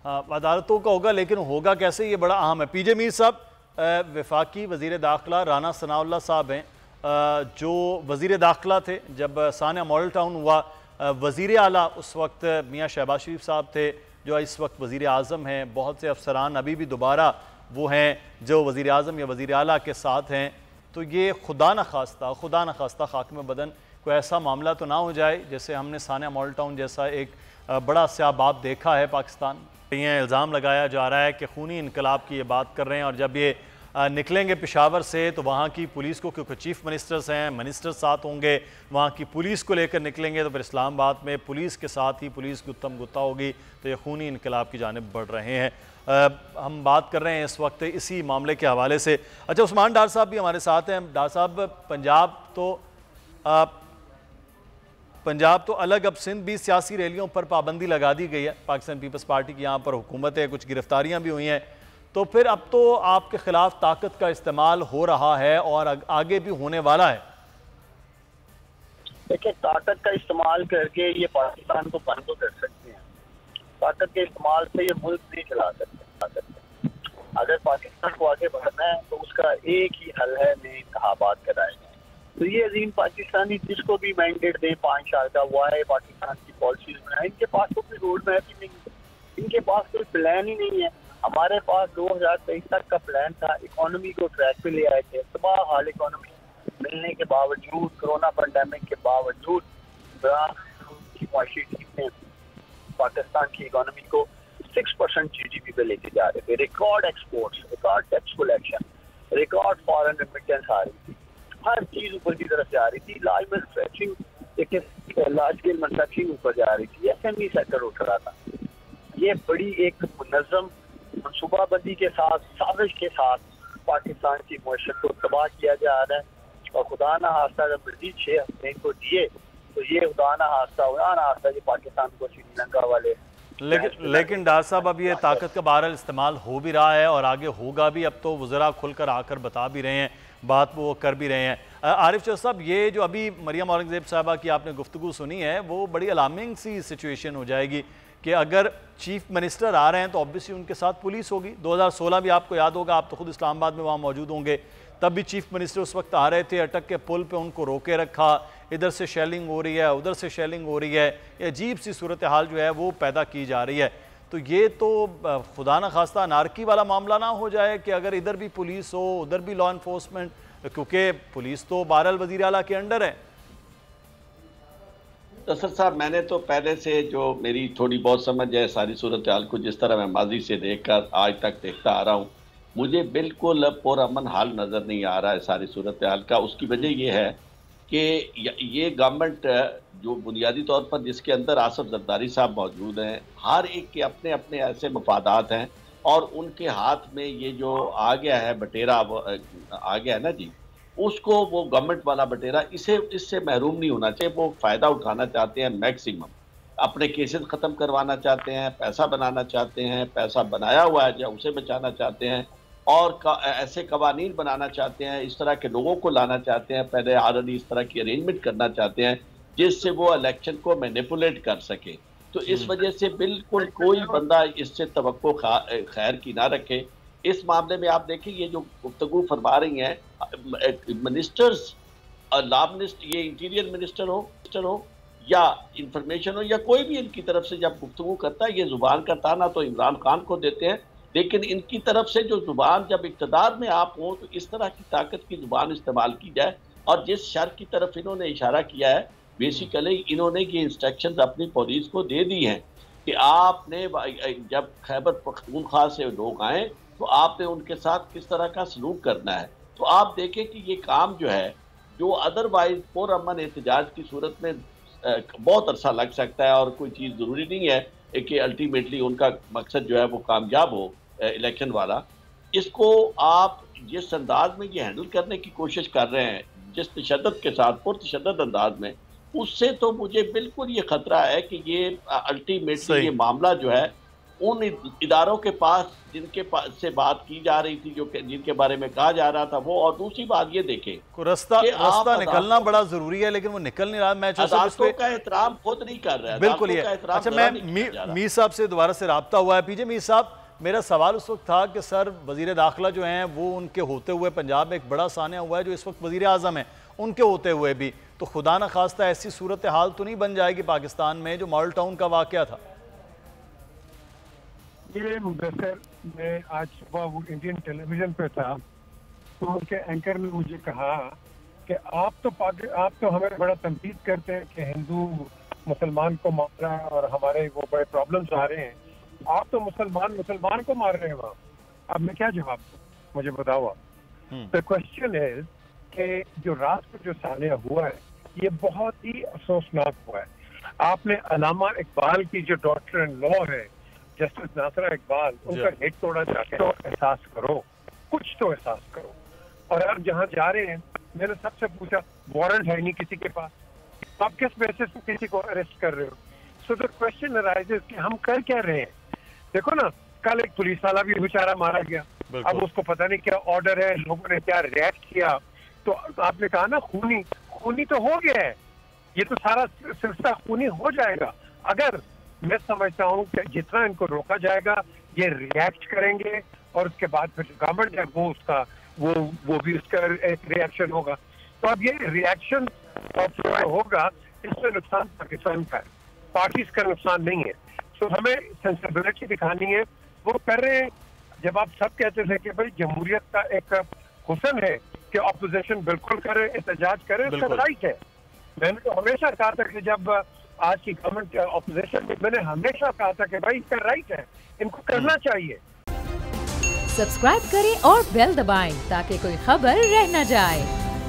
अदालतों का होगा, लेकिन होगा कैसे ये बड़ा अहम है। पीजे मीर साहब, वफाकी वज़ीर दाखिला राना सनाउल्लाह साहब हैं, जो वज़ीर दाखिला थे जब सानिया मॉडल टाउन हुआ। वज़ीर आला उस वक्त मियाँ शहबाज शरीफ साहब थे, जो इस वक्त वज़ीर आज़म हैं। बहुत से अफसरान अभी भी दोबारा वो हैं जो वज़ीर आज़म या वज़ीर आला के साथ हैं। तो ये खुदा न खास्ता खाक में बदन कोई ऐसा मामला तो ना हो जाए जैसे हमने सानिया मॉडल टाउन जैसा एक बड़ा स्याबाब देखा है पाकिस्तान। ये इल्ज़ाम लगाया जा रहा है कि खूनी इनकलाब की ये बात कर रहे हैं, और जब ये निकलेंगे पेशावर से तो वहाँ की पुलिस को, क्योंकि चीफ मिनिस्टर्स हैं, मिनिस्टर साथ होंगे, वहाँ की पुलिस को लेकर निकलेंगे तो फिर इस्लामाबाद में पुलिस के साथ ही पुलिस की उत्तम गुत्ता होगी। तो ये खूनी इनकलाब की जानिब बढ़ रहे हैं। हम बात कर रहे हैं इस वक्त इसी मामले के हवाले से। अच्छा, उस्मान डार साहब भी हमारे साथ हैं। डार साहब, पंजाब तो अलग, अब सिंध भी सियासी रैलियों पर पाबंदी लगा दी गई है। पाकिस्तान पीपल्स पार्टी की यहाँ पर हुकूमत है, कुछ गिरफ्तारियाँ भी हुई हैं। तो फिर अब तो आपके खिलाफ ताकत का इस्तेमाल हो रहा है और आगे भी होने वाला है। देखिए, ताकत का इस्तेमाल करके ये पाकिस्तान को बंद तो कर सकते हैं। ताकत के इस्तेमाल से ये मुल्क नहीं चला सकते। अगर पाकिस्तान को आगे बढ़ना है तो उसका एक ही हल है, नए इंतखाबात कराए जाए। तो ये अजीम पाकिस्तानी जिसको भी मैंडेट दें 5 साल का, वो आए पाकिस्तान की पॉलिसीज बनाए। इनके पास तो कोई रोड मैप ही नहीं है, इनके पास कोई प्लान ही नहीं है। हमारे पास 2023 तक का प्लान था, इकोनॉमी को ट्रैक पे ले आए थे। तबाह हाल इकोनॉमी मिलने के बावजूद, कोरोना पैंडेमिक के बावजूद, पाकिस्तान की इकोनॉमी को 6% GDP पे लेके जा रहे थे। Record exports, record tax collection, record foreign remittance आ रही थी। हर चीज ऊपर की तरफ जा रही थी। लार्ज स्केल मैन्युफैक्चरिंग ऊपर जा रही थी। SME सेक्टर उठ रहा था। ये बड़ी एक मुनज़्ज़म मनसूबाबंदी के साथ, साजिश के साथ पाकिस्तान की मईशत को तबाह किया जा रहा है। और खुदा ना हादसा अगर मजीद 6 हफ्ते इनको दिए तो ये खुदा ना हादसा ये पाकिस्तान को श्रीलंका वाले। लेकिन डार साहब, अब ये ताकत का बहरहाल इस्तेमाल हो भी रहा है और आगे होगा भी। अब तो वज़रा खुलकर आकर बता भी रहे हैं, बात वो कर भी रहे हैं। आरिफ चौधरी साहब, ये जो अभी मरियम औरंगज़ेब साहबा की आपने गुफ्तगू सुनी है, वो बड़ी अलार्मिंग सी सिचुएशन हो जाएगी कि अगर चीफ मिनिस्टर आ रहे हैं तो ऑब्वियसली उनके साथ पुलिस होगी। 2016 भी आपको याद होगा, आप तो खुद इस्लामाबाद में वहाँ मौजूद होंगे, तब भी चीफ मिनिस्टर उस वक्त आ रहे थे, अटक के पुल पे उनको रोके रखा, इधर से शेलिंग हो रही है, उधर से शेलिंग हो रही है। ये अजीब सी सूरत हाल जो है वो पैदा की जा रही है। तो ये तो खुदा न खास्ता अनारकी वाला मामला ना हो जाए कि अगर इधर भी पुलिस हो, उधर भी लॉ इन्फोर्समेंट, क्योंकि पुलिस तो बहरहाल वज़ीर आला के अंडर है। तो सर साहब, मैंने तो पहले से जो मेरी थोड़ी बहुत समझ है सारी सूरत हाल को, जिस तरह मैं माजी से देखकर आज तक देखता आ रहा हूँ, मुझे बिल्कुल पुरअमन हाल नज़र नहीं आ रहा है सारी सूरत हाल का। उसकी वजह ये है कि ये गवर्नमेंट जो बुनियादी तौर पर जिसके अंदर आसिफ जरदारी साहब मौजूद हैं, हर एक के अपने अपने ऐसे मफादात हैं और उनके हाथ में ये जो आ गया है बटेरा आ गया है ना जी, उसको वो गवर्नमेंट वाला बटेरा इससे महरूम नहीं होना चाहिए। वो फ़ायदा उठाना चाहते हैं मैक्सिमम, अपने केसेस ख़त्म करवाना चाहते हैं, पैसा बनाना चाहते हैं, पैसा बनाया हुआ है जो उसे बचाना चाहते हैं और ऐसे कवानीन बनाना चाहते हैं, इस तरह के लोगों को लाना चाहते हैं, पहले ऑलरेडी इस तरह की अरेंजमेंट करना चाहते हैं जिससे वो इलेक्शन को मैनिपुलेट कर सके। तो इस वजह से बिल्कुल कोई बंदा इससे तवक्को खैर की ना रखे। इस मामले में आप देखिए, ये जो गुफ्तगू फरमा रही हैं मिनिस्टर्स, लॉ मिनिस्टर, ये इंटीरियर मिनिस्टर हो या इंफॉर्मेशन हो या कोई भी इनकी तरफ से जब गुफ्तगू करता है, ये जुबान का ताना तो इमरान खान को देते हैं, लेकिन इनकी तरफ से जो जुबान जब इक़्तिदार में आप हो तो इस तरह की ताकत की जुबान इस्तेमाल की जाए। और जिस शर की तरफ इन्होंने इशारा किया है, बेसिकली इन्होंने ये इंस्ट्रक्शंस अपनी पुलिस को दे दी हैं कि आपने जब खैबर पख्तूनख्वा से लोग आए तो आपने उनके साथ किस तरह का सलूक करना है। तो आप देखें कि ये काम जो है, जो अदरवाइज पुरअमन एहतजाज की सूरत में बहुत अरसा लग सकता है और कोई चीज़ ज़रूरी नहीं है कि अल्टीमेटली उनका मकसद जो है वो कामयाब हो इलेक्शन वाला, इसको आप जिस अंदाज में ये हैंडल करने की कोशिश कर रहे हैं, जिस तशद्दुद के साथ, पुरतशद्दुद अंदाज में, उससे तो मुझे बिल्कुल ये खतरा है कि ये अल्टीमेटली ये मामला जो है उन इदारों के पास जिनके पास से बात की जा रही थी, जो जिनके बारे में कहा जा रहा था वो, और दूसरी बात ये देखें को रास्ता निकलना बड़ा जरूरी है, लेकिन वो निकल नहीं रहा। मैं अदालतों का एहतराम खुद नहीं कर रहा है। बिल्कुल ये अच्छा, मैं मीर साहब से दोबारा से राब्ता हुआ है। पीजे मीर साहब, मेरा सवाल उस वक्त था कि सर वजीर दाखिला जो हैं वो उनके होते हुए पंजाब में एक बड़ा सानिया हुआ है जो इस वक्त वजीर आज़म है, उनके होते हुए भी तो खुदा न खास्ता ऐसी सूरत हाल तो नहीं बन जाएगी पाकिस्तान में जो मॉडल टाउन का वाकया था? ये मुदस्सिर, मैं आज सुबह वो इंडियन टेलीविजन पे था तो उनके एंकर ने मुझे कहा कि आप तो हमें बड़ा तनकीद करते हैं कि हिंदू मुसलमान को मार रहा है और हमारे वो बड़े प्रॉब्लम्स आ रहे हैं, आप तो मुसलमान को मार रहे हैं वहाँ। अब मैं क्या जवाब दूं, मुझे बताओ आप। द क्वेश्चन इज कि जो रात को जो सानिया हुआ है ये बहुत ही अफसोसनाक हुआ है। आपने अल्लामा इकबाल की जो डॉक्टर इन लॉ है जस्टिस नासरा इकबाल, उनका हेड तोड़ा जाके तो एहसास करो, कुछ तो एहसास करो। और आप जहाँ जा रहे हैं, मैंने सबसे पूछा वारंट है नहीं किसी के पास, आप किस बेसिस पे किसी को अरेस्ट कर रहे हो? सो द क्वेश्चन अराइजेस कि हम कर क्या रहे हैं। देखो ना, कल एक पुलिस वाला भी बेचारा मारा गया, अब उसको पता नहीं क्या ऑर्डर है, लोगों ने क्या रिएक्ट किया। तो आपने कहा ना खूनी तो हो गया है, ये तो सारा सिलसिला खूनी हो जाएगा। अगर मैं समझता हूँ कि जितना इनको रोका जाएगा ये रिएक्ट करेंगे और उसके बाद फिर गवर्नमेंट है वो उसका वो भी उसका एक रिएक्शन होगा। तो अब ये रिएक्शन होगा, इससे नुकसान पाकिस्तान का है, पार्टीज का नुकसान नहीं है। तो हमें सेंसिबिलिटी दिखानी है, वो कर रहे हैं। जब आप सब कहते थे कि भाई जमहूरियत का एक हुस्न है कि ऑपोजिशन बिल्कुल करे, एहतजाज करे, उसका राइट है। मैंने तो हमेशा कहा था कि जब आज की गवर्नमेंट ऑपोजिशन में, मैंने हमेशा कहा था कि भाई इसका राइट है, इनको करना चाहिए। सब्सक्राइब करें और बेल दबाएं ताकि कोई खबर रह न जाए।